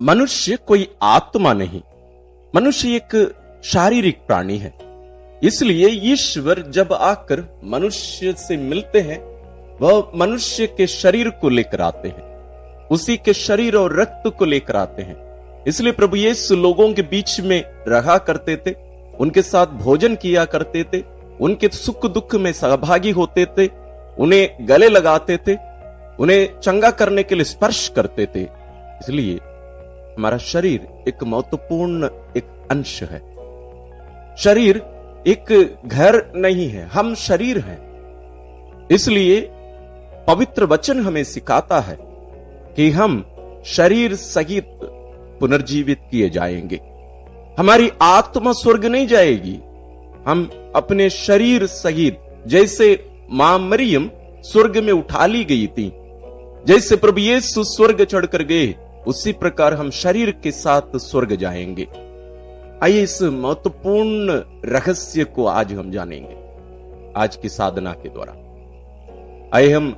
मनुष्य कोई आत्मा नहीं, मनुष्य एक शारीरिक प्राणी है। इसलिए ईश्वर जब आकर मनुष्य से मिलते हैं, वह मनुष्य के शरीर को लेकर आते हैं, उसी के शरीर और रक्त को लेकर आते हैं। इसलिए प्रभु यीशु लोगों के बीच में रहा करते थे, उनके साथ भोजन किया करते थे, उनके सुख दुख में सहभागी होते थे, उन्हें गले लगाते थे, उन्हें चंगा करने के लिए स्पर्श करते थे। इसलिए हमारा शरीर एक महत्वपूर्ण एक अंश है। शरीर एक घर नहीं है, हम शरीर हैं। इसलिए पवित्र वचन हमें सिखाता है कि हम शरीर सहित पुनर्जीवित किए जाएंगे। हमारी आत्मा स्वर्ग नहीं जाएगी, हम अपने शरीर सहित, जैसे मां मरियम स्वर्ग में उठा ली गई थी, जैसे प्रभु यीशु स्वर्ग चढ़कर गए, उसी प्रकार हम शरीर के साथ स्वर्ग जाएंगे। आइए इस महत्वपूर्ण रहस्य को आज हम जानेंगे आज की साधना के द्वारा। आइए हम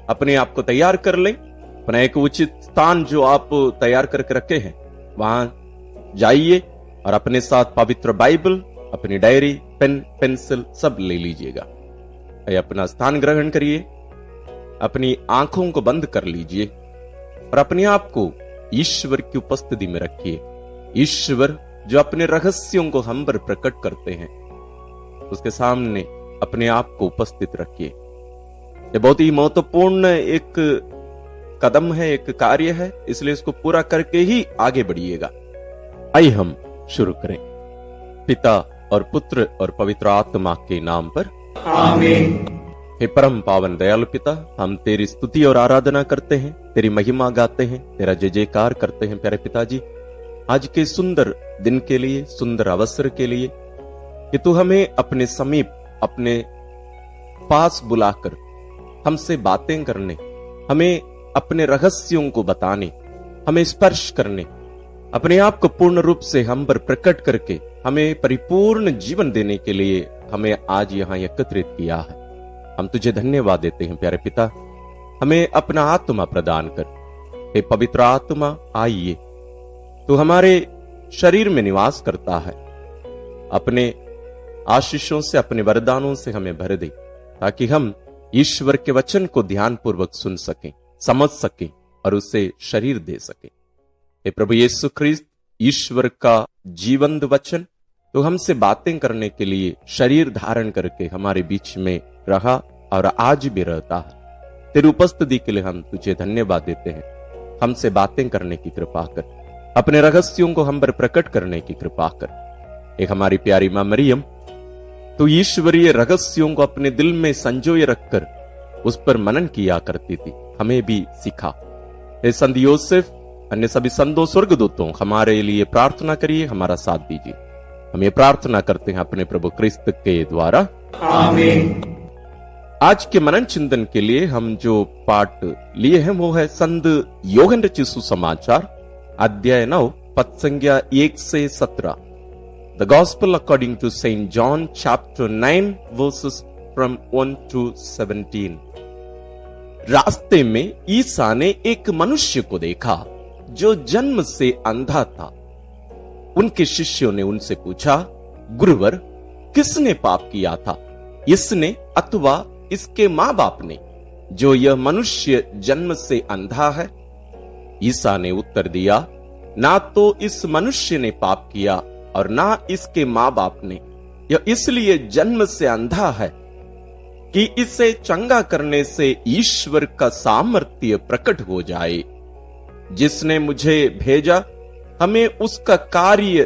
अपने आप को तैयार कर लें, अपना एक उचित स्थान जो आप तैयार करके रखे हैं वहां जाइए और अपने साथ पवित्र बाइबल, अपनी डायरी, पेन, पेंसिल सब ले लीजिएगा। आइए अपना स्थान ग्रहण करिए, अपनी आंखों को बंद कर लीजिए और अपने आप को ईश्वर की उपस्थिति में रखिए। ईश्वर जो अपने रहस्यों को हम पर प्रकट करते हैं, उसके सामने अपने आप को उपस्थित रखिए। यह बहुत ही महत्वपूर्ण एक कदम है, एक कार्य है, इसलिए इसको पूरा करके ही आगे बढ़िएगा। आइए हम शुरू करें। पिता और पुत्र और पवित्र आत्मा के नाम पर आमीन। हे परम पावन दयालु पिता, हम तेरी स्तुति और आराधना करते हैं, तेरी महिमा गाते हैं, तेरा जय जयकार करते हैं प्यारे पिताजी, आज के सुंदर दिन के लिए, सुंदर अवसर के लिए कि तू हमें अपने समीप, अपने पास बुलाकर हमसे बातें करने, हमें अपने रहस्यों को बताने, हमें स्पर्श करने, अपने आप को पूर्ण रूप से हम पर प्रकट करके हमें परिपूर्ण जीवन देने के लिए हमें आज यहां एकत्रित किया है। हम तुझे धन्यवाद देते हैं प्यारे पिता। हमें अपना आत्मा प्रदान कर। हे पवित्र आत्मा, आइए, तू हमारे शरीर में निवास करता है, अपने आशीषों से, अपने वरदानों से हमें भर दे, ताकि हम ईश्वर के वचन को ध्यानपूर्वक सुन सकें, समझ सकें और उसे शरीर दे सकें। हे प्रभु यीशु ख्रिस्त, ईश्वर का जीवंत वचन तो हमसे बातें करने के लिए शरीर धारण करके हमारे बीच में रहा और आज भी रहता है। तेरी उपस्थिति के लिए हम तुझे धन्यवाद देते हैं। हमसे बातें करने की कृपा कर, अपने रहस्यों को हम पर प्रकट करने की कृपा कर। एक हमारी प्यारी मां मरियम, तो ईश्वरीय रहस्यों को अपने दिल में संजोए रखकर उस पर मनन किया करती थी, हमें भी सिखा। हे संत योसेफ, अन्य सभी संतों, स्वर्गदूतों, हमारे लिए प्रार्थना करिए, हमारा साथ दीजिए। हम ये प्रार्थना करते हैं अपने प्रभु क्रिस्त के द्वारा, आमीन। आज के मनन चिंतन के लिए हम जो पाठ लिए हैं वो है संत योहन रचित सुसमाचार अध्याय 9 पद संख्या 1 से 17। The Gospel according to Saint John chapter 9 verses from 1 to 17। रास्ते में ईसा ने एक मनुष्य को देखा जो जन्म से अंधा था। उनके शिष्यों ने उनसे पूछा, गुरुवर, किसने पाप किया था, इसने अथवा इसके मां बाप ने, जो यह मनुष्य जन्म से अंधा है? ईसा ने उत्तर दिया, ना तो इस मनुष्य ने पाप किया और ना इसके मां बाप ने। यह इसलिए जन्म से अंधा है कि इसे चंगा करने से ईश्वर का सामर्थ्य प्रकट हो जाए। जिसने मुझे भेजा, हमें उसका कार्य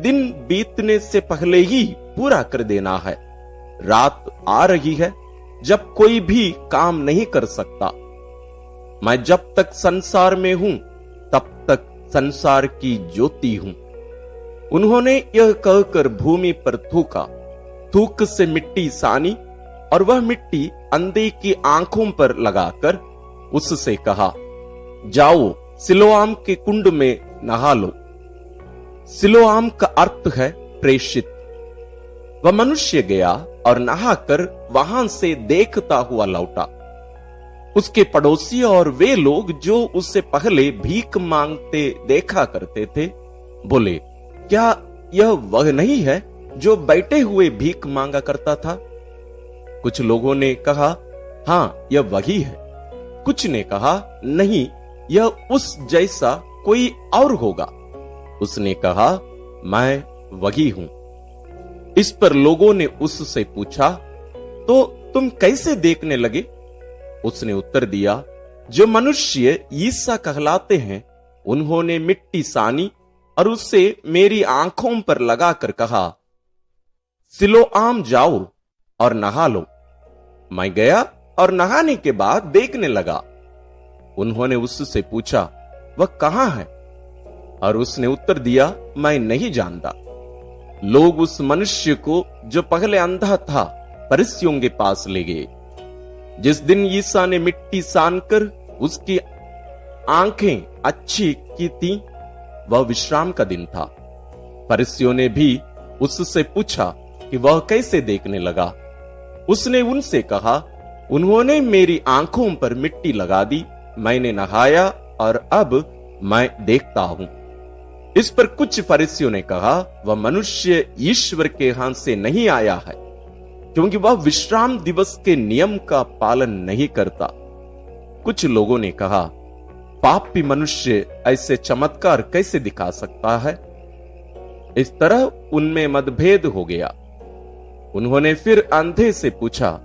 दिन बीतने से पहले ही पूरा कर देना है। रात आ रही है जब कोई भी काम नहीं कर सकता। मैं जब तक संसार में हूं तब तक संसार की ज्योति हूं। उन्होंने यह कहकर भूमि पर थूका, थूक से मिट्टी सानी और वह मिट्टी अंधे की आंखों पर लगाकर उससे कहा, जाओ सिलोआम के कुंड में नहा लो। सिलोआम का अर्थ है प्रेषित। वह मनुष्य गया और नहाकर वहां से देखता हुआ लौटा। उसके पड़ोसी और वे लोग जो उससे पहले भीख मांगते देखा करते थे बोले, क्या यह वह नहीं है जो बैठे हुए भीख मांगा करता था? कुछ लोगों ने कहा, हां, यह वही है। कुछ ने कहा, नहीं, यह उस जैसा कोई और होगा। उसने कहा, मैं वही हूं। इस पर लोगों ने उससे पूछा, तो तुम कैसे देखने लगे? उसने उत्तर दिया, जो मनुष्य ईसा कहलाते हैं, उन्होंने मिट्टी सानी और उससे मेरी आंखों पर लगाकर कहा, सिलोआम जाओ और नहा लो। मैं गया और नहाने के बाद देखने लगा। उन्होंने उससे पूछा, वह कहां है? और उसने उत्तर दिया, मैं नहीं जानता। लोग उस मनुष्य को जो पहले अंधा था फरीसियों के पास ले गए। जिस दिन ईसा ने मिट्टी सानकर उसकी आंखें अच्छी की थी, वह विश्राम का दिन था। फरीसियों ने भी उससे पूछा कि वह कैसे देखने लगा। उसने उनसे कहा, उन्होंने मेरी आंखों पर मिट्टी लगा दी, मैंने नहाया और अब मैं देखता हूं। इस पर कुछ फरीसियों ने कहा, वह मनुष्य ईश्वर के हाथ से नहीं आया है, क्योंकि वह विश्राम दिवस के नियम का पालन नहीं करता। कुछ लोगों ने कहा, पापी मनुष्य ऐसे चमत्कार कैसे दिखा सकता है? इस तरह उनमें मतभेद हो गया। उन्होंने फिर अंधे से पूछा,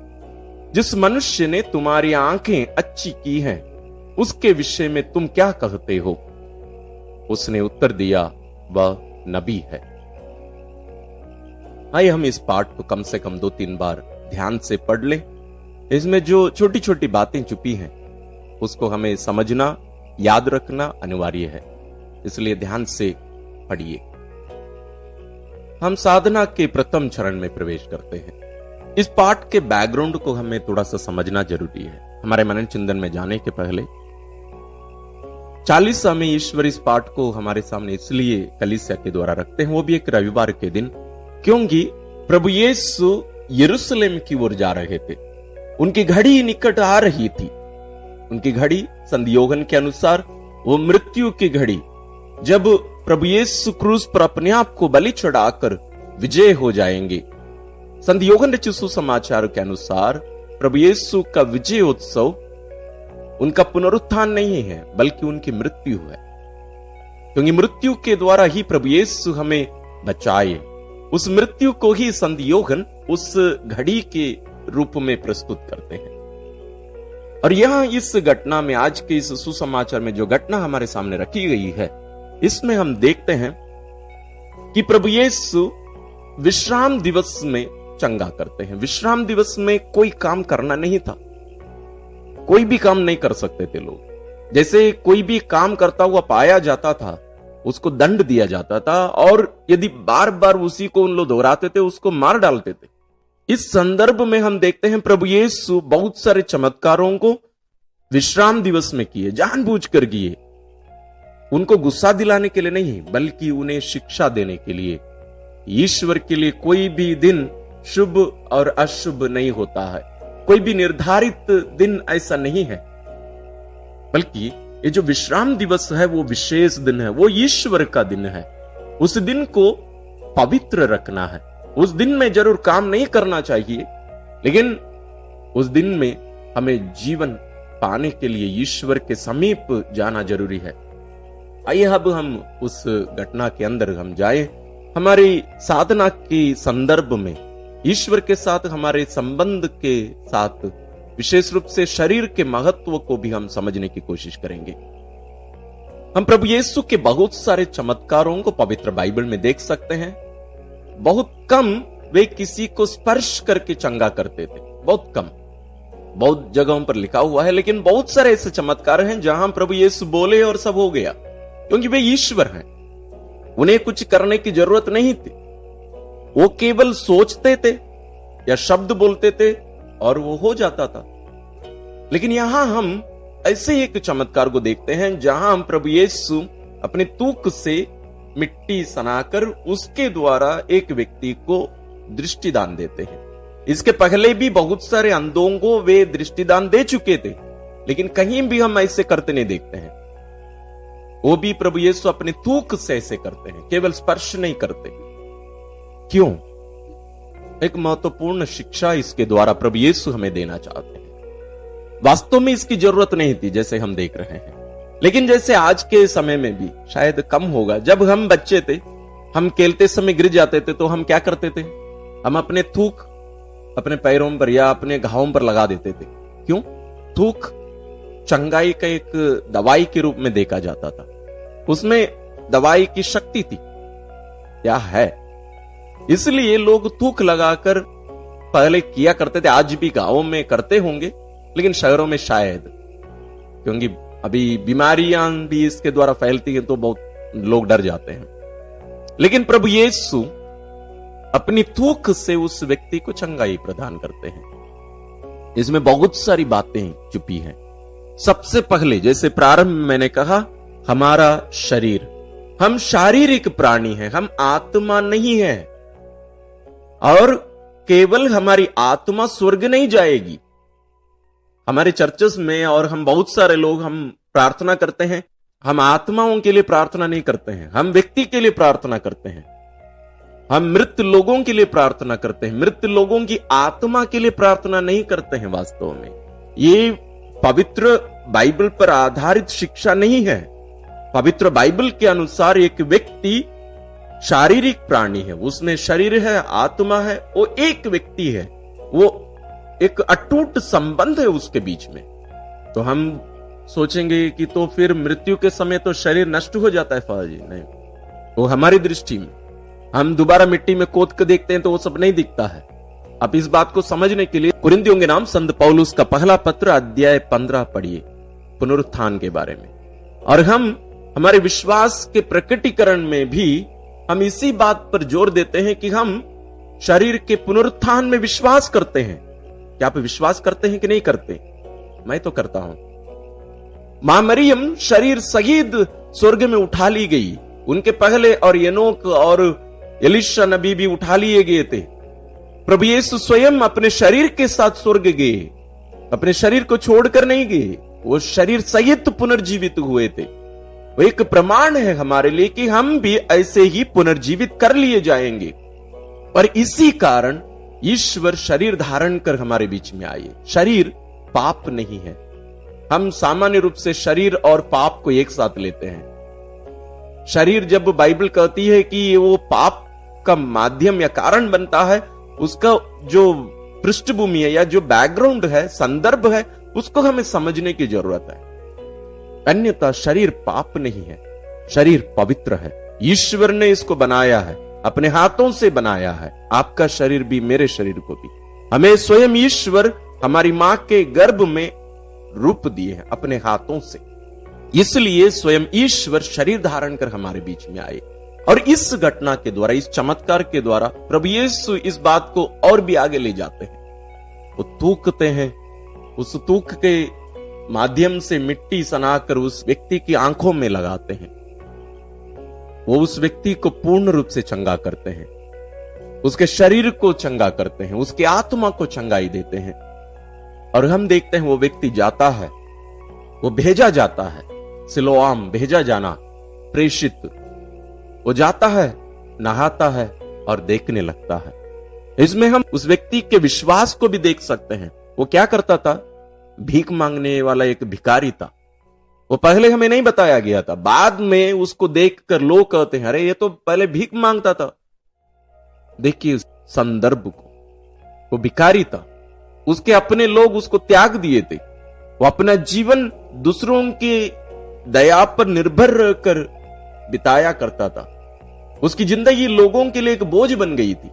जिस मनुष्य ने तुम्हारी आंखें अच्छी की हैं, उसके विषय में तुम क्या कहते हो? उसने उत्तर दिया, वह नबी है। आइए हम इस पाठ को कम से कम 2-3 बार ध्यान से पढ़ ले। इसमें जो छोटी छोटी बातें छुपी हैं उसको हमें समझना, याद रखना अनिवार्य है, इसलिए ध्यान से पढ़िए। हम साधना के प्रथम चरण में प्रवेश करते हैं। इस पाठ के बैकग्राउंड को हमें थोड़ा सा समझना जरूरी है। हमारे मनन चिंतन में जाने के पहले 40 में ईश्वर इस पाठ को हमारे सामने इसलिए कलीसिया के द्वारा रखते हैं, वो भी एक रविवार के दिन, क्योंकि प्रभु यीशु यरूशलेम की ओर जा रहे थे। उनकी घड़ी निकट आ रही थी। उनकी घड़ी संत योहन के अनुसार वो मृत्यु की घड़ी, जब प्रभु यीशु क्रूस पर अपने आप को बलि चढ़ाकर विजय हो जाएंगे। संत योहन रचित सुसमाचार के अनुसार प्रभु यीशु का विजय उत्सव उनका पुनरुत्थान नहीं है, बल्कि उनकी मृत्यु है, क्योंकि मृत्यु के द्वारा ही प्रभु यीशु हमें बचाए। उस मृत्यु को ही संत योहन उस घड़ी के रूप में प्रस्तुत करते हैं। और यहां इस घटना में, आज के इस सुसमाचार में जो घटना हमारे सामने रखी गई है, इसमें हम देखते हैं कि प्रभु यीशु विश्राम दिवस में चंगा करते हैं। विश्राम दिवस में कोई काम करना नहीं था, कोई भी काम नहीं कर सकते थे लोग। जैसे कोई भी काम करता हुआ पाया जाता था, उसको दंड दिया जाता था, और यदि बार बार उसी को उन लोग दोहराते थे, उसको मार डालते थे। इस संदर्भ में हम देखते हैं प्रभु यीशु बहुत सारे चमत्कारों को विश्राम दिवस में किए, जानबूझकर किए। उनको गुस्सा दिलाने के लिए नहीं, बल्कि उन्हें शिक्षा देने के लिए। ईश्वर के लिए कोई भी दिन शुभ और अशुभ नहीं होता है, कोई भी निर्धारित दिन ऐसा नहीं है, बल्कि ये जो विश्राम दिवस है वो विशेष दिन है, वो ईश्वर का दिन है। उस दिन को पवित्र रखना है। उस दिन में जरूर काम नहीं करना चाहिए, लेकिन उस दिन में हमें जीवन पाने के लिए ईश्वर के समीप जाना जरूरी है। आइए अब हम उस घटना के अंदर हम जाए। हमारी साधना के संदर्भ में ईश्वर के साथ हमारे संबंध के साथ विशेष रूप से शरीर के महत्व को भी हम समझने की कोशिश करेंगे। हम प्रभु यीशु के बहुत सारे चमत्कारों को पवित्र बाइबल में देख सकते हैं। बहुत कम वे किसी को स्पर्श करके चंगा करते थे, बहुत कम। बहुत जगहों पर लिखा हुआ है, लेकिन बहुत सारे ऐसे चमत्कार हैं जहां प्रभु यीशु बोले और सब हो गया, क्योंकि वे ईश्वर हैं। उन्हें कुछ करने की जरूरत नहीं थी। वो केवल सोचते थे या शब्द बोलते थे और वो हो जाता था। लेकिन यहां हम ऐसे एक चमत्कार को देखते हैं जहां हम प्रभु यीशु अपने तूक से मिट्टी सनाकर उसके द्वारा एक व्यक्ति को दृष्टिदान देते हैं। इसके पहले भी बहुत सारे अंधों को वे दृष्टिदान दे चुके थे, लेकिन कहीं भी हम ऐसे करते नहीं देखते हैं। वो भी प्रभु यीशु अपने थूक से ऐसे करते हैं, केवल स्पर्श नहीं करते। क्यों? एक महत्वपूर्ण शिक्षा इसके द्वारा प्रभु यीशु हमें देना चाहते हैं। वास्तव में इसकी जरूरत नहीं थी जैसे हम देख रहे हैं, लेकिन जैसे आज के समय में भी शायद कम होगा। जब हम बच्चे थे, हम खेलते समय गिर जाते थे तो हम क्या करते थे? हम अपने थूक अपने पैरों पर या अपने घावों पर लगा देते थे। क्यों? थूक चंगाई का एक दवाई के रूप में देखा जाता था। उसमें दवाई की शक्ति थी, क्या है, इसलिए लोग थूक लगाकर पहले किया करते थे। आज भी गांवों में करते होंगे, लेकिन शहरों में शायद, क्योंकि अभी बीमारियां भी इसके द्वारा फैलती हैं तो बहुत लोग डर जाते हैं। लेकिन प्रभु यीशु अपनी थूक से उस व्यक्ति को चंगाई प्रदान करते हैं। इसमें बहुत सारी बातें छुपी हैं। सबसे पहले, जैसे प्रारंभ में मैंने कहा, हमारा शरीर, हम शारीरिक प्राणी हैं, हम आत्मा नहीं है। और केवल हमारी आत्मा स्वर्ग नहीं जाएगी। हमारे चर्चेस में और हम बहुत सारे लोग हम प्रार्थना करते हैं, हम आत्माओं के लिए प्रार्थना नहीं करते हैं, हम व्यक्ति के लिए प्रार्थना करते हैं, हम मृत लोगों के लिए प्रार्थना करते हैं, मृत लोगों की आत्मा के लिए प्रार्थना नहीं करते हैं। वास्तव में ये पवित्र बाइबल पर आधारित शिक्षा नहीं है। पवित्र बाइबल के अनुसार एक व्यक्ति शारीरिक प्राणी है, उसमें शरीर है, आत्मा है, वो एक व्यक्ति है, वो एक अटूट संबंध है उसके बीच में। तो हम सोचेंगे कि तो फिर मृत्यु के समय तो शरीर नष्ट हो जाता है। फौजी नहीं, वो हमारी दृष्टि में, हम दोबारा मिट्टी में खोद के देखते हैं तो वो सब नहीं दिखता है। अब इस बात को समझने के लिए कुरिन्थियों के नाम संत पौलुस का पहला पत्र अध्याय 15 पढ़िए, पुनरुत्थान के बारे में। और हम हमारे विश्वास के प्रकटीकरण में भी हम इसी बात पर जोर देते हैं कि हम शरीर के पुनरुत्थान में विश्वास करते हैं। क्या आप विश्वास करते हैं कि नहीं करते? मैं तो करता हूं। मां मरियम शरीर सहित स्वर्ग में उठा ली गई। उनके पहले और एनोक और एलिशा नबी भी उठा लिए गए थे। प्रभु यीशु स्वयं अपने शरीर के साथ स्वर्ग गए, अपने शरीर को छोड़कर नहीं गए, वो शरीर सहित पुनर्जीवित हुए थे। वो एक प्रमाण है हमारे लिए कि हम भी ऐसे ही पुनर्जीवित कर लिए जाएंगे। और इसी कारण ईश्वर शरीर धारण कर हमारे बीच में आए। शरीर पाप नहीं है। हम सामान्य रूप से शरीर और पाप को एक साथ लेते हैं। शरीर जब बाइबल कहती है कि वो पाप का माध्यम या कारण बनता है, उसका जो पृष्ठभूमि है या जो बैकग्राउंड है, संदर्भ है, उसको हमें समझने की जरूरत है। अन्यथा शरीर पाप नहीं है, शरीर पवित्र है। ईश्वर ने इसको बनाया है, अपने हाथों से बनाया है। आपका शरीर भी, मेरे शरीर को भी हमें स्वयं ईश्वर हमारी मां के गर्भ में रूप दिए हैं अपने हाथों से। इसलिए स्वयं ईश्वर शरीर धारण कर हमारे बीच में आए। और इस घटना के द्वारा, इस चमत्कार के द्वारा प्रभु यीशु इस बात को और भी आगे ले जाते हैं। वो थूकते हैं, उस थूक के माध्यम से मिट्टी सनाकर उस व्यक्ति की आंखों में लगाते हैं। वो उस व्यक्ति को पूर्ण रूप से चंगा करते हैं, उसके शरीर को चंगा करते हैं, उसकी आत्मा को चंगाई देते हैं। और हम देखते हैं वो व्यक्ति जाता है, वो भेजा जाता है, सिलोआम, भेजा जाना, प्रेषित। वो जाता है, नहाता है और देखने लगता है। इसमें हम उस व्यक्ति के विश्वास को भी देख सकते हैं। वो क्या करता था? भीख मांगने वाला एक भिखारी था। वो पहले हमें नहीं बताया गया था, बाद में उसको देखकर लोग कहते हैं, अरे ये तो पहले भीख मांगता था। देखिए उस संदर्भ को, वो भिखारी था, उसके अपने लोग उसको त्याग दिए थे। वो अपना जीवन दूसरों के दया पर निर्भर रहकर बिताया करता था। उसकी जिंदगी लोगों के लिए एक बोझ बन गई थी।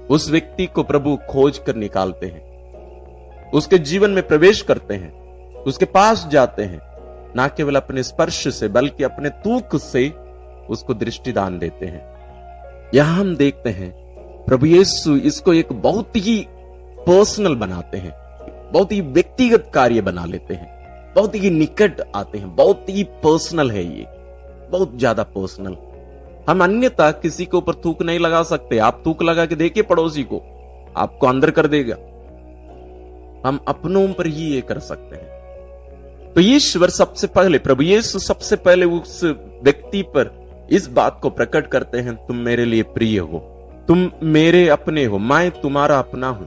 उस व्यक्ति को प्रभु खोज कर निकालते हैं, उसके जीवन में प्रवेश करते हैं, उसके पास जाते हैं, ना केवल अपने स्पर्श से बल्कि अपने तूक से उसको दृष्टिदान देते हैं। यहां हम देखते हैं प्रभु यीशु इसको एक बहुत ही पर्सनल बनाते हैं, बहुत ही व्यक्तिगत कार्य बना लेते हैं, बहुत ही निकट आते हैं, बहुत ही पर्सनल है ये, बहुत ज्यादा पर्सनल। हम अन्यथा किसी के ऊपर थूक नहीं लगा सकते। आप थूक लगा के देखिए पड़ोसी को, आपको अंदर कर देगा। हम अपनों पर ही ये कर सकते हैं। तो ईश्वर सबसे पहले, प्रभु यीशु सबसे पहले उस व्यक्ति पर इस बात को प्रकट करते हैं, तुम मेरे लिए प्रिय हो, तुम मेरे अपने हो, मैं तुम्हारा अपना हूं।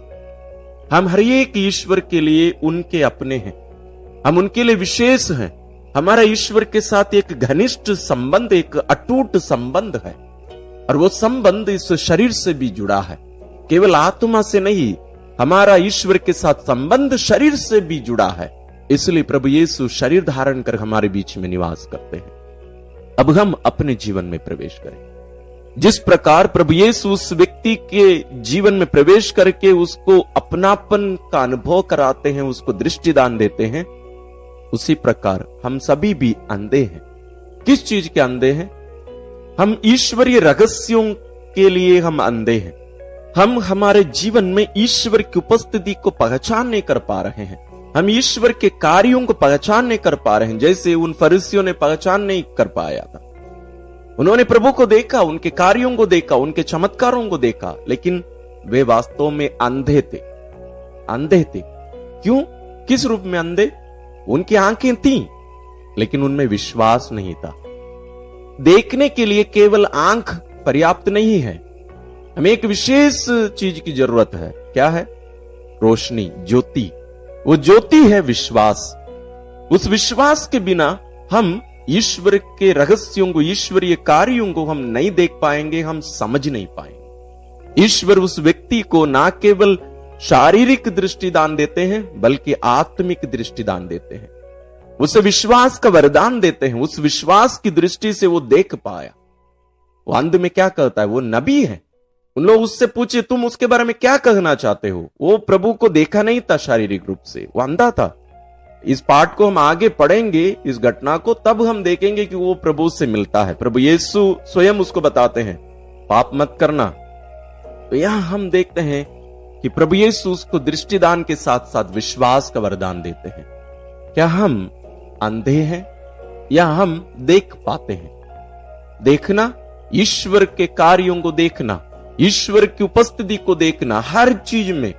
हम हर एक ईश्वर के लिए उनके अपने हैं, हम उनके लिए विशेष हैं। हमारा ईश्वर के साथ एक घनिष्ठ संबंध, एक अटूट संबंध है, और वो संबंध इस शरीर से भी जुड़ा है, केवल आत्मा से नहीं। हमारा ईश्वर के साथ संबंध शरीर से भी जुड़ा है। इसलिए प्रभु यीशु शरीर धारण कर हमारे बीच में निवास करते हैं। अब हम अपने जीवन में प्रवेश करें। जिस प्रकार प्रभु यीशु उस व्यक्ति के जीवन में प्रवेश करके उसको अपनापन का अनुभव कराते हैं, उसको दृष्टिदान देते हैं, उसी प्रकार हम सभी भी अंधे हैं। किस चीज के अंधे हैं? हम ईश्वरीय रहस्यों के लिए हम अंधे हैं। हम हमारे जीवन में ईश्वर की उपस्थिति को पहचान नहीं कर पा रहे हैं। हम ईश्वर के कार्यों को पहचान नहीं कर पा रहे हैं, जैसे उन फरीसियों ने पहचान नहीं कर पाया था। उन्होंने प्रभु को देखा, उनके कार्यों को देखा, उनके चमत्कारों को देखा, लेकिन वे वास्तव में अंधे थे। अंधे थे क्यों? किस रूप में अंधे? उनकी आंखें थीं, लेकिन उनमें विश्वास नहीं था। देखने के लिए केवल आंख पर्याप्त नहीं है, हमें एक विशेष चीज की जरूरत है। क्या है? रोशनी, ज्योति। वो ज्योति है विश्वास। उस विश्वास के बिना हम ईश्वर के रहस्यों को, ईश्वरीय कार्यों को हम नहीं देख पाएंगे, हम समझ नहीं पाएंगे। ईश्वर उस व्यक्ति को ना केवल शारीरिक दृष्टिदान देते हैं, बल्कि आत्मिक दृष्टिदान देते हैं। उसे विश्वास का वरदान देते हैं। उस विश्वास की दृष्टि से वो देख पाया। वो अंध में क्या कहता है? वो नबी है। उन लोग उससे पूछे, तुम उसके बारे में क्या कहना चाहते हो? वो प्रभु को देखा नहीं था शारीरिक रूप से, वो अंधा था। इस पाठ को हम आगे पढ़ेंगे, इस घटना को, तब हम देखेंगे कि वो प्रभु से मिलता है। प्रभु यीशु स्वयं उसको बताते हैं, पाप मत करना। तो यहां हम देखते हैं कि प्रभु यीशु उसको दृष्टिदान के साथ साथ विश्वास का वरदान देते हैं। क्या हम अंधे हैं या हम देख पाते हैं? देखना, ईश्वर के कार्यों को देखना, ईश्वर की उपस्थिति को देखना, हर चीज में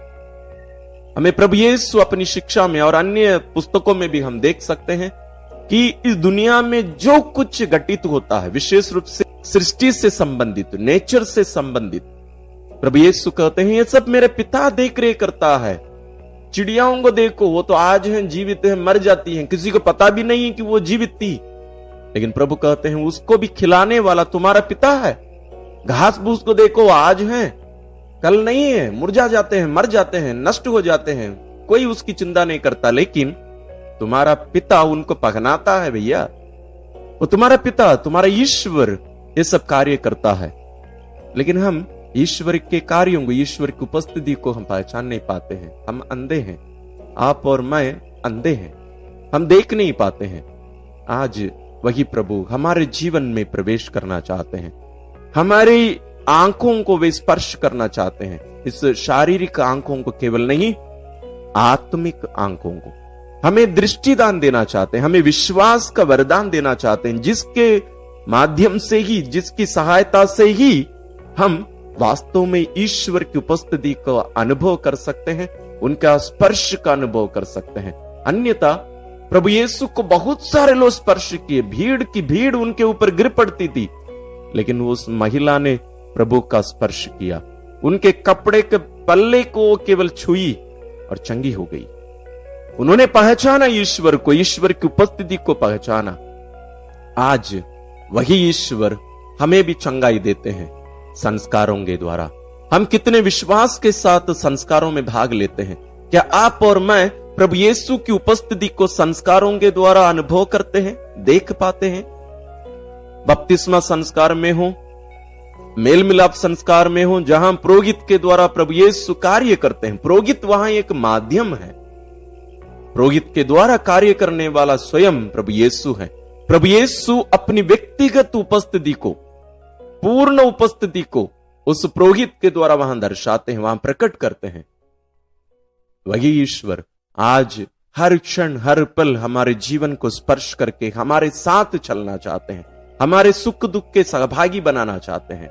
हमें प्रभु यीशु अपनी शिक्षा में और अन्य पुस्तकों में भी हम देख सकते हैं कि इस दुनिया में जो कुछ घटित होता है, विशेष रूप से सृष्टि से संबंधित, नेचर से संबंधित, प्रभु यीशु कहते हैं ये सब मेरे पिता देख रेख करता है। चिड़ियाओं को देखो, वो तो आज हैं, जीवित हैं, मर जाती हैं, किसी को पता भी नहीं कि वो जीवित थी, लेकिन प्रभु कहते हैं उसको भी खिलाने वाला तुम्हारा पिता है। घास फूस को देखो, आज हैं, कल नहीं है, मुरझा जाते हैं, मर जाते हैं, नष्ट हो जाते हैं, कोई उसकी चिंता नहीं करता, लेकिन तुम्हारा पिता उनको पहनाता है। भैया, वो तुम्हारा पिता, तुम्हारा ईश्वर ये सब कार्य करता है। लेकिन हम ईश्वर के कार्यों को, ईश्वर की उपस्थिति को हम पहचान नहीं पाते हैं। हम अंधे हैं, आप और मैं अंधे हैं, हम देख नहीं पाते हैं। आज वही प्रभु हमारे जीवन में प्रवेश करना चाहते हैं। हमारी आंखों को वे स्पर्श करना चाहते हैं। इस शारीरिक आंखों को केवल नहीं, आत्मिक आंखों को हमें दृष्टिदान देना चाहते हैं, हमें विश्वास का वरदान देना चाहते हैं, जिसके माध्यम से ही, जिसकी सहायता से ही हम वास्तव में ईश्वर की उपस्थिति का अनुभव कर सकते हैं, उनका स्पर्श का अनुभव कर सकते हैं। अन्यथा प्रभु यीशु को बहुत सारे लोग स्पर्श किए, भीड़ की भीड़ उनके ऊपर गिर पड़ती थी, लेकिन उस महिला ने प्रभु का स्पर्श किया, उनके कपड़े के पल्ले को केवल छुई और चंगी हो गई। उन्होंने पहचाना ईश्वर को, ईश्वर की उपस्थिति को पहचाना। आज वही ईश्वर हमें भी चंगाई देते हैं संस्कारों के द्वारा। हम कितने विश्वास के साथ संस्कारों में भाग लेते हैं। क्या आप और मैं प्रभु यीशु की उपस्थिति को संस्कारों के द्वारा अनुभव करते हैं, देख पाते हैं? बपतिस्मा संस्कार में हो, मेल मिलाप संस्कार में हो, जहां पुरोहित के द्वारा प्रभु यीशु कार्य करते हैं। पुरोहित वहां एक माध्यम है, पुरोहित के द्वारा कार्य करने वाला स्वयं प्रभु यीशु है। प्रभु यीशु अपनी व्यक्तिगत उपस्थिति को, पूर्ण उपस्थिति को उस पुरोहित के द्वारा वहां दर्शाते हैं, वहां प्रकट करते हैं। वही ईश्वर आज हर क्षण, हर पल हमारे जीवन को स्पर्श करके हमारे साथ चलना चाहते हैं, हमारे सुख दुख के सहभागी बनाना चाहते हैं।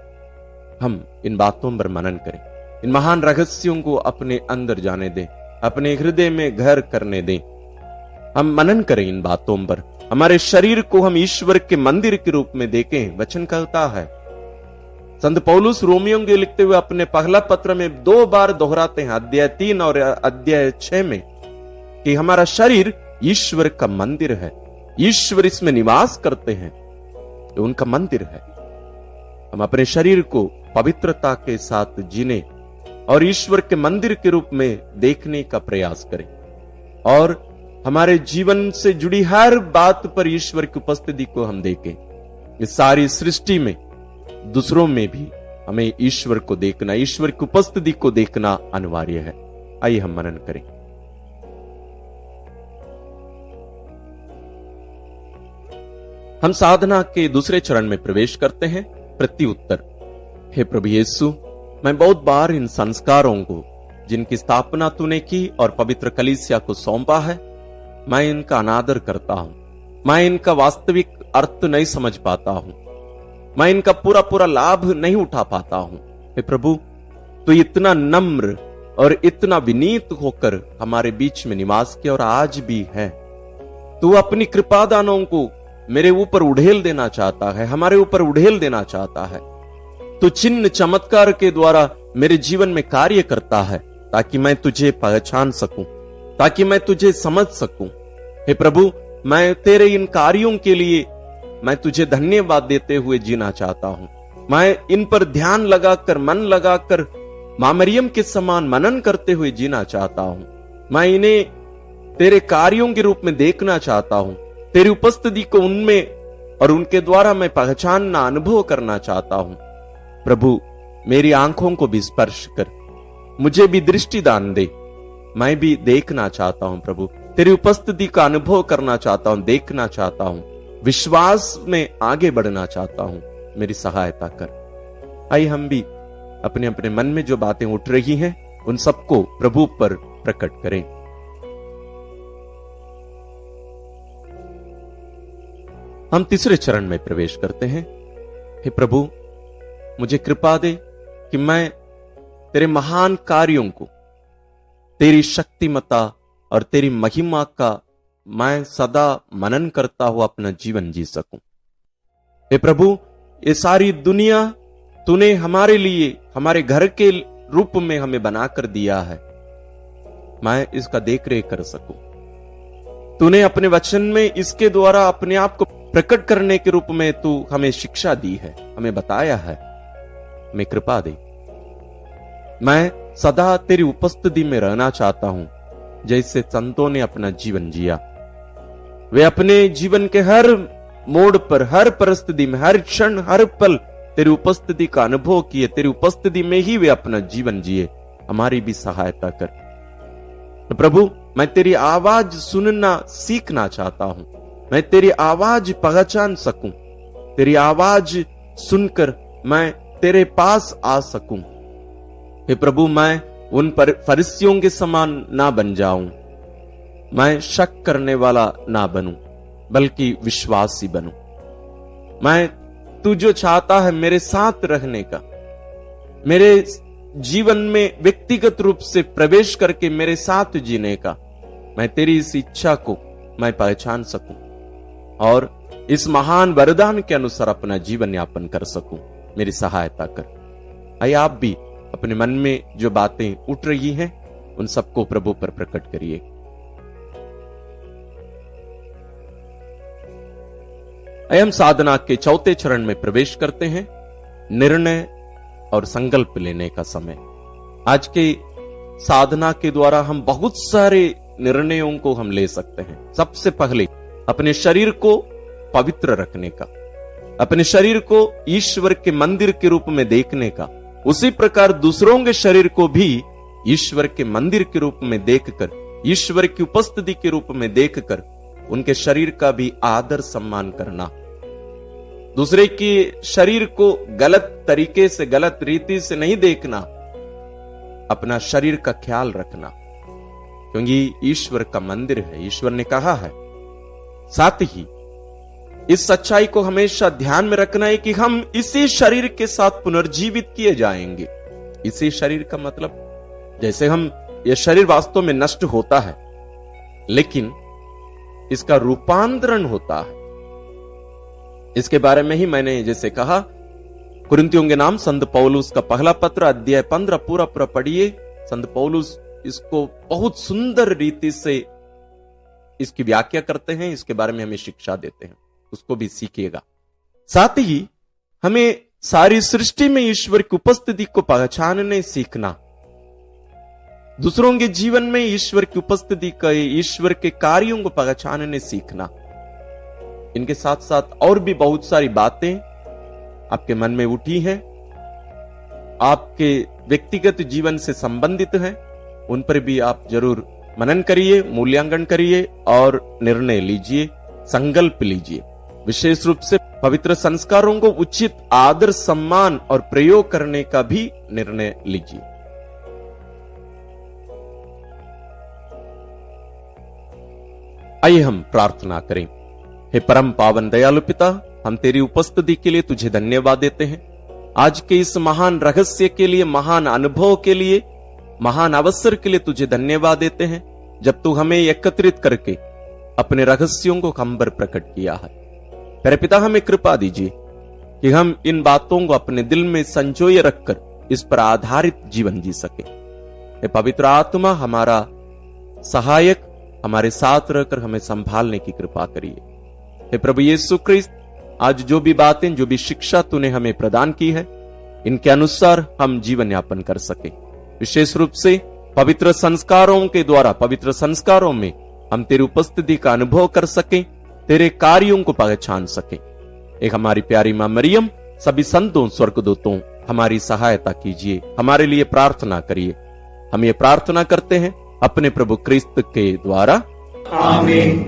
हम इन बातों पर मनन करें, इन महान रहस्यों को अपने अंदर जाने दें, अपने हृदय में घर करने दें। हम मनन करें इन बातों पर, हमारे शरीर को हम ईश्वर के मंदिर के रूप में देखें। वचन कहता है, संत पौलुस रोमियों के लिखते हुए अपने पहला पत्र में 2 बार दोहराते हैं, अध्याय 3 और अध्याय 6 में, कि हमारा शरीर ईश्वर का मंदिर है, ईश्वर इसमें निवास करते हैं, तो उनका मंदिर है। हम अपने शरीर को पवित्रता के साथ जीने और ईश्वर के मंदिर के रूप में देखने का प्रयास करें, और हमारे जीवन से जुड़ी हर बात पर ईश्वर की उपस्थिति को हम देखें। इस सारी सृष्टि में, दूसरों में भी हमें ईश्वर को देखना, ईश्वर की उपस्थिति को देखना अनिवार्य है। आइए हम मनन करें। हम साधना के दूसरे चरण में प्रवेश करते हैं, प्रत्युत्तर। हे प्रभु यीशु, मैं बहुत बार इन संस्कारों को जिनकी स्थापना तूने की और पवित्र कलीसिया को सौंपा है, मैं इनका अनादर करता हूं। मैं इनका वास्तविक अर्थ नहीं समझ पाता हूं, मैं इनका पूरा पूरा लाभ नहीं उठा पाता हूं। हे प्रभु, तू इतना नम्र और इतना विनीत होकर हमारे बीच में निवास किया और आज भी है। तू अपनी कृपा दानों को मेरे ऊपर उड़ेल देना चाहता है, हमारे ऊपर उड़ेल देना चाहता है। तू चिन्ह चमत्कार के द्वारा मेरे जीवन में कार्य करता है, ताकि मैं तुझे पहचान सकूं, ताकि मैं तुझे समझ सकूं। हे प्रभु, मैं तेरे इन कार्यों के लिए मैं तुझे धन्यवाद देते हुए जीना चाहता हूं। मैं इन पर ध्यान लगाकर, मन लगाकर मां मरियम के समान मनन करते हुए जीना चाहता हूं। मैं इन्हें तेरे कार्यों के रूप में देखना चाहता हूं, तेरी उपस्थिति को उनमें और उनके द्वारा मैं पहचानना, अनुभव करना चाहता हूं। प्रभु, मेरी आंखों को भी स्पर्श कर, मुझे भी दृष्टि दान दे। मैं भी देखना चाहता हूं प्रभु, तेरी उपस्थिति का अनुभव करना चाहता हूं, देखना चाहता हूं, विश्वास में आगे बढ़ना चाहता हूं। मेरी सहायता कर। आइए हम भी अपने अपने मन में जो बातें उठ रही हैं, उन सबको प्रभु पर प्रकट करें। हम तीसरे चरण में प्रवेश करते हैं। हे प्रभु, मुझे कृपा दे कि मैं तेरे महान कार्यों को, तेरी शक्तिमता और तेरी महिमा का मैं सदा मनन करता हुआ अपना जीवन जी सकूं। हे प्रभु, ये सारी दुनिया तूने हमारे लिए, हमारे घर के रूप में हमें बनाकर दिया है, मैं इसका देख रेख कर सकूं। तूने अपने वचन में इसके द्वारा अपने आप को प्रकट करने के रूप में तू हमें शिक्षा दी है, हमें बताया है। मैं कृपा दे, मैं सदा तेरी उपस्थिति में रहना चाहता हूं, जैसे संतों ने अपना जीवन जिया। वे अपने जीवन के हर मोड़ पर, हर परिस्थिति में, हर क्षण, हर पल तेरी उपस्थिति का अनुभव किए, तेरी उपस्थिति में ही वे अपना जीवन जिए। हमारी भी सहायता कर। तो प्रभु, मैं तेरी आवाज सुनना सीखना चाहता हूं, मैं तेरी आवाज पहचान सकूं, तेरी आवाज सुनकर मैं तेरे पास आ सकूं। हे प्रभु, मैं उन पर फरिसियों के समान ना बन जाऊं, मैं शक करने वाला ना बनूं, बल्कि विश्वासी बनूं। मैं तू जो चाहता है मेरे साथ रहने का, मेरे जीवन में व्यक्तिगत रूप से प्रवेश करके मेरे साथ जीने का, मैं तेरी इस इच्छा को मैं पहचान सकूं और इस महान वरदान के अनुसार अपना जीवन यापन कर सकूं। मेरी सहायता कर। आइए आप भी अपने मन में जो बातें उठ रही हैं, उन सबको प्रभु पर प्रकट करिए। आइए हम साधना के चौथे चरण में प्रवेश करते हैं, निर्णय और संकल्प लेने का समय। आज के साधना के द्वारा हम बहुत सारे निर्णयों को हम ले सकते हैं। सबसे पहले अपने शरीर को पवित्र रखने का, अपने शरीर को ईश्वर के मंदिर के रूप में देखने का, उसी प्रकार दूसरों के शरीर को भी ईश्वर के मंदिर के रूप में देखकर, ईश्वर की उपस्थिति के रूप में देखकर उनके शरीर का भी आदर सम्मान करना। दूसरे के शरीर को गलत तरीके से, गलत रीति से नहीं देखना, अपना शरीर का ख्याल रखना, क्योंकि ईश्वर का मंदिर है, ईश्वर ने कहा है। साथ ही इस सच्चाई को हमेशा ध्यान में रखना है कि हम इसी शरीर के साथ पुनर्जीवित किए जाएंगे। इसी शरीर का मतलब, जैसे हम, यह शरीर वास्तव में नष्ट होता है, लेकिन इसका रूपांतरण होता है। इसके बारे में ही मैंने जैसे कहा, कुरिन्थियों के नाम संत पौलुस का पहला पत्र अध्याय 15 पूरा पढ़िए। संत पौलुस इसको बहुत सुंदर रीति से इसकी व्याख्या करते हैं, इसके बारे में हमें शिक्षा देते हैं, उसको भी सीखिएगा। साथ ही हमें सारी सृष्टि में ईश्वर की उपस्थिति को पहचानने सीखना, दूसरों के जीवन में ईश्वर की उपस्थिति का, ईश्वर के कार्यों को पहचानने सीखना, इनके साथ साथ और भी बहुत सारी बातें आपके मन में उठी हैं, आपके व्यक्तिगत जीवन से संबंधित हैं, उन पर भी आप जरूर मनन करिए, मूल्यांकन करिए और निर्णय लीजिए, संकल्प लीजिए। विशेष रूप से पवित्र संस्कारों को उचित आदर, सम्मान और प्रयोग करने का भी निर्णय लीजिए। आइए हम प्रार्थना करें। हे परम पावन दयालु पिता, हम तेरी उपस्थिति के लिए तुझे धन्यवाद देते हैं। आज के इस महान रहस्य के लिए, महान अनुभव के लिए, महान अवसर के लिए तुझे धन्यवाद देते हैं, जब तू हमें एकत्रित करके अपने रहस्यों को हम पर प्रकट किया है। मेरे पिता, हमें कृपा दीजिए कि हम इन बातों को अपने दिल में संजोए रखकर इस पर आधारित जीवन जी सके। हे पवित्र आत्मा, हमारा सहायक, हमारे साथ रहकर हमें संभालने की कृपा करिए। हे प्रभु यीशु क्रिस्त, आज जो भी बातें, जो भी शिक्षा तूने हमें प्रदान की है, इनके अनुसार हम जीवन यापन कर सके। विशेष रूप से पवित्र संस्कारों के द्वारा, पवित्र संस्कारों में हम तेरी उपस्थिति का अनुभव कर सके, तेरे कार्यों को पहचान सके। एक हमारी प्यारी मां मरियम, सभी संतों, स्वर्गदूतों, हमारी सहायता कीजिए, हमारे लिए प्रार्थना करिए। हम ये प्रार्थना करते हैं अपने प्रभु क्रिस्त के द्वारा, आमीन।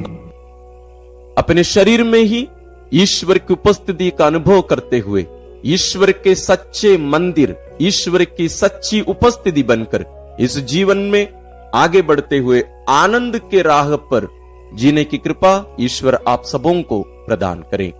अपने शरीर में ही ईश्वर की उपस्थिति का अनुभव करते हुए, ईश्वर के सच्चे मंदिर, ईश्वर की सच्ची उपस्थिति बनकर इस जीवन में आगे बढ़ते हुए आनंद के राह पर जीने की कृपा ईश्वर आप सबों को प्रदान करें।